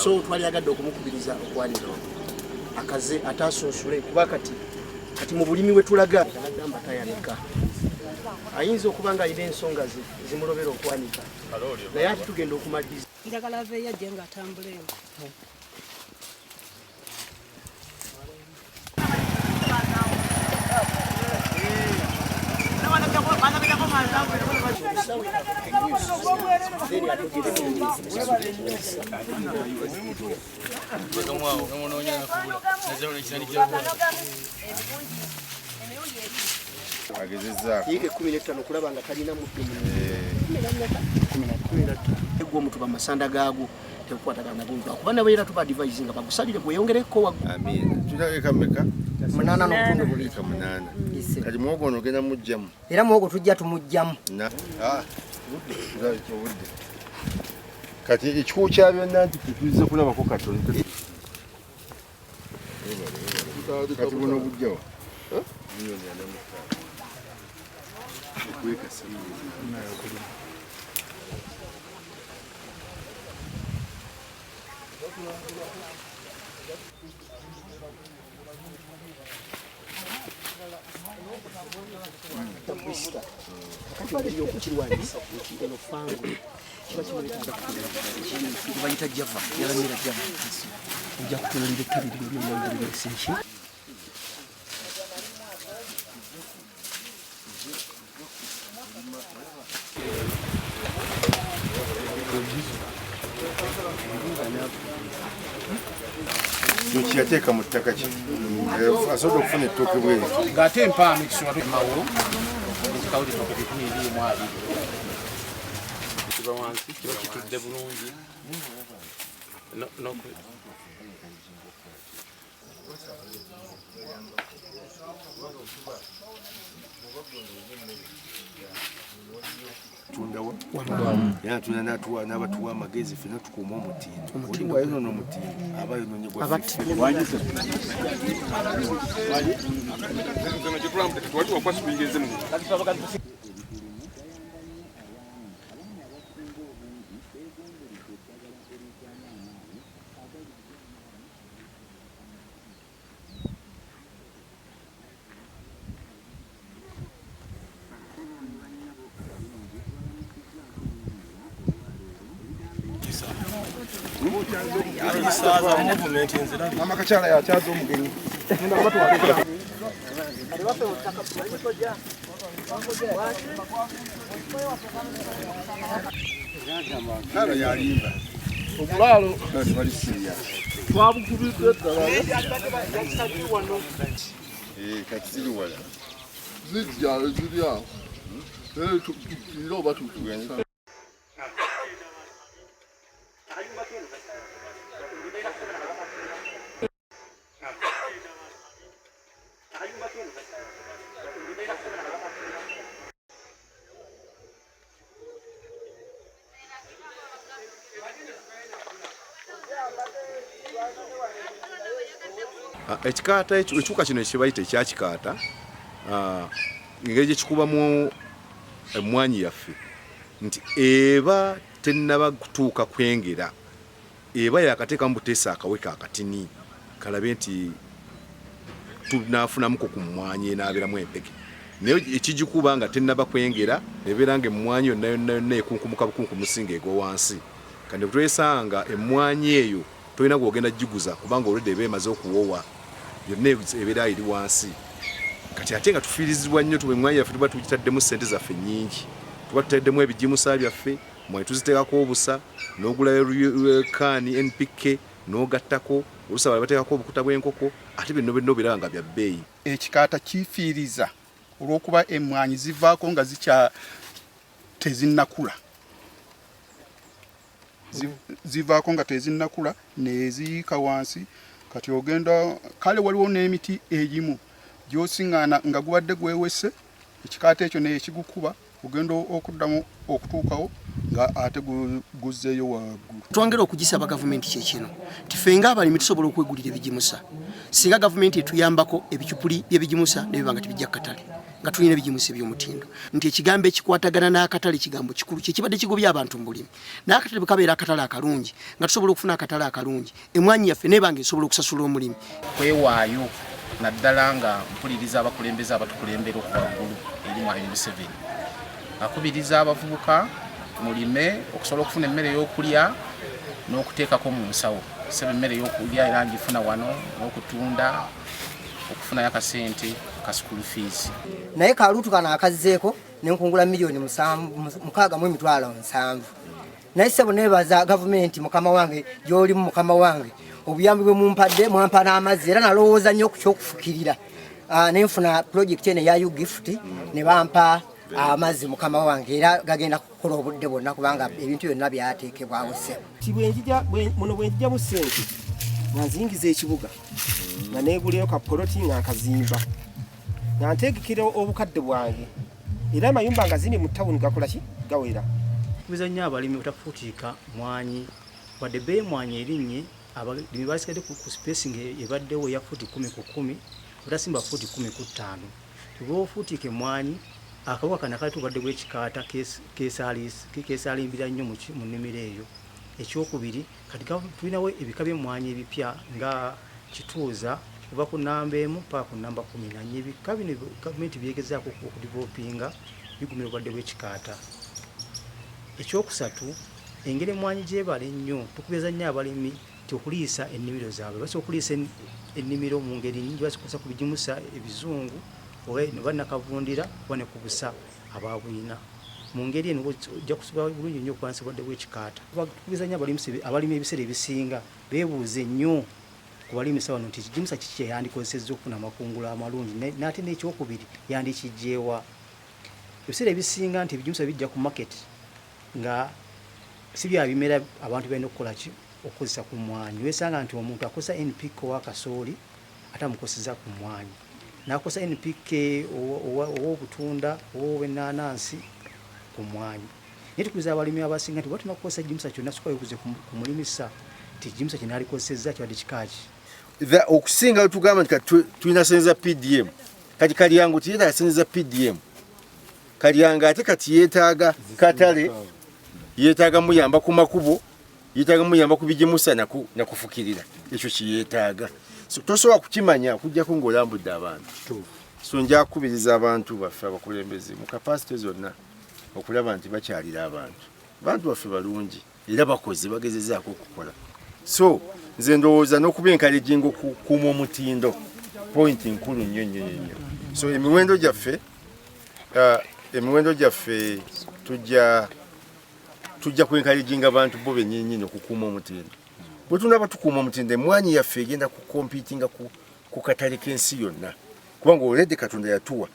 so twaliyagadde okumukubiriza okwanira akaze atasoosule kuba kati mu bulimi we tulaga agamba tayanika ayinza okuba nga alina ensonga zimulobera okwanika naye ati tugenda okumaliriza njagala ave yajje nga atambule yiga 15 kulaba nga kalina muddu egwo omutuba amasanda gaago tekukwatagana buntu akuba nabo era tuba advise nga bagusalire gweyongereko waggulu. Amina. Tulabeka meka? 8.8. Kati muwogo ono ogenda mujjamu. Era muwogo tujja tumujjamu. Budde. Kati ekikugu kya byonna nti tutulize kulabako katono. Kati buno bujjawa. bayita java yalamira java ojja kutunulira ettabi ly'omwambulira esenshi Yateeka mu ttaka ki asobola okufuna ettooke bwe ng'ate empaano ekiswatu mawo ekikawuli ettooke 12 kiba wansi kiba kitudde bulungi tundawo era tuna n'abatuwa amagezi ffenna tukuuma omutindo oli bwayonona omutindo aba yononye amakachala yakyaza omugenyi yalimba obulaalo twabukubidde kati ziri wala zijja ziri awo era oba tutugenda ekikaata ekiwuka kino ekibayita ekyakikaata engeri gye kikubamu emmwanyi yaffe nti eba tennaba kutuuka kwengera eba yakateekamu buteesa akaweka akatini kalabe nti tunaafunamuko ku mmwanyi enaabeeramu empeke naye ekigikuba nga tennaba kwengera ebeera nga emmwanyi yonna yonna ekunkumuka bukunkumusi ng'egwa wansi kandi bwetwesanga emmwanyi eyo tolina gwogenda giguza kubanga olwedde eba emaze okuwowa yonna ebeera eri wansi kati ate nga tufiirizibwa nnyo tuba emmwanyi yaffe tuba tugitaddemu ssente zaffe nnyingi tuba tutaddemu ebijimusa byaffe mmwanyi tuziteekako obusa n'ogulayo kaani NPK n'ogattako olusa bali bateekako obukuta bw'enkoko ate bino biraba nga bya bbeeyi. Ekikaata kifiiriza olw'okuba emmwanyi zivaako nga tezinnakula zivaako nga tezinnakula neziyiika wansi kati ogenda kale waliwo n'emiti egimu gy'osiŋŋaana nga gubadde gwewese ekikaata ekyo naye ekigukuba ogenda okuddamu okutuukawo nga ate guzzeeyo waggulu. Twongera okugisaba gavumenti kyekino tifenga abalimi tusobola okwegulira ebijimusa singa gavumenti etuyambako ebicupuli by'ebijimusa nebibanga tibijja katale nga tulina ebijimusi by'omutindo nti ekigambo ekikwatagana n'akatale kigambo kikulu kibadde kigobya abantu mu bulimi n'akatale bwe kabeera akatale akalungi nga tusobola okufuna akatale akalungi emmwanyi yaffe neebanga esobola okusasula omulimi kwewaayo naddala nga mpuliriza abakulembeze abatukulembera okuva waggulu eri Mwami Museveni akubiriza abavubuka mulime okusobola okufuna emmere y'okulya n'okuteekako mu nsawo sebe emmere y'okulya era ngifuna wano n'okutunda okufunayo akasente ka school fees naye kalutu kana akazzeeko nenkungula milioni 6.7 naye sebo nebaza gavumenti mukama wange gyoli mukama wange obuyambi bwe mumpadde mwampa n'amazzi era nalowooza nnyo ku kyokufukirira nenfuna project ene ya gift ne bampa amazzi mukama wange era gagenda kukola obudde bwonna kubanga ebintu byonna byateekebwawo sebo muno bwenjija mu ssente nga nzingiza ekibuga nga neeguleyo kapoloti nga nkazimba nga nteekekera obukadde bwange era amayumba nga ziri mu tawuni gakola ki gawera kubiza nnyo abalimi butafuutiika mwanyi wadde bbeeyi mwanyi erinnye abalimi basigadde ku spacing ebaddewo eya fuuti 10 ku 10 butasimba fuuti 10 ku 5 tuba ofuutiike mwanyi akawuka kana kali tubadde bw'ekikaata keesaalimbira nnyo mu nnimiro eyo ekyokubiri kati tulinawo ebika by'emmwanyi ebipya nga kituuza kuva ku namba 1 paka ku namba 14 ebika bino gavumenti byegezaako okudivelopinga bigumira obadde bw'ekikaata ekyokusatu engeri emmwanyi gyebala ennyo tukubiriza nnyo abalimi okuliisa ennimiro zaabwe basi okuliisa ennimiro mu ngeri nnyingi basikusa ku bijimusa ebizungu oba bannakavundira oba ne kubusa ababwina mu ngeri eno ojja kusobola bulungi nnyo okwanisa obadde bw'ekikaata tukubiriza nnyo abalimi ebiseera ebisinga beebuuze nnyo ku balimisa wano nti ekijimusa kiki kyeyandikozesezza okufuna amakungula amalungi n'ate n'ekyokubiri yandikijjeewa ebiseera ebisinga nti ebijimusa bijja ku maketi nga si bya bimera abantu balina okukola ki okukozesa ku mmwanyi wesanga nti omuntu akozesa NPK owa kasooli ate amukozesa ku mmwanyi n'akozesa NPK ow'obutunda ow'ennaanansi ku mmwanyi naye tukubiriza abalimi abasinga nti batuna kukozesa ekijimusa kyonna sikuba bikuze ku mulimisa nti ekijimusa kye naalikozesezza kibadde kikaaki okusinga tugamba nti tulina senza PDM kati kalyango tiyetaaga senza PDM kalyango ate kati yeetaaga katale yeetaaga muyamba ku makubo yeetaaga muyamba ku bijimusa nakufukirira ekyo kiyeetaaga tosobola kukimanya kujjako ng'olambudde abantu so nja kukubiriza abantu baffe abakulembeze mu kapasite zonna okulaba nti bakyalira abantu baffe balungi era bakoze bagezezaako okukola so nze ndowooza n'okuba enkalejingo kuuma omutindo point nkulu nnyo nnyo nnyo so emiwendo gyaffe tujja kwenkalejinga abantu bo bennyini okukuuma omutindo bwe tunaba tukuuma omutindo emmwanyi yaffe egenda kukompiitinga ku katale k'ensi yonna kubanga olwedde Katonda yatuwa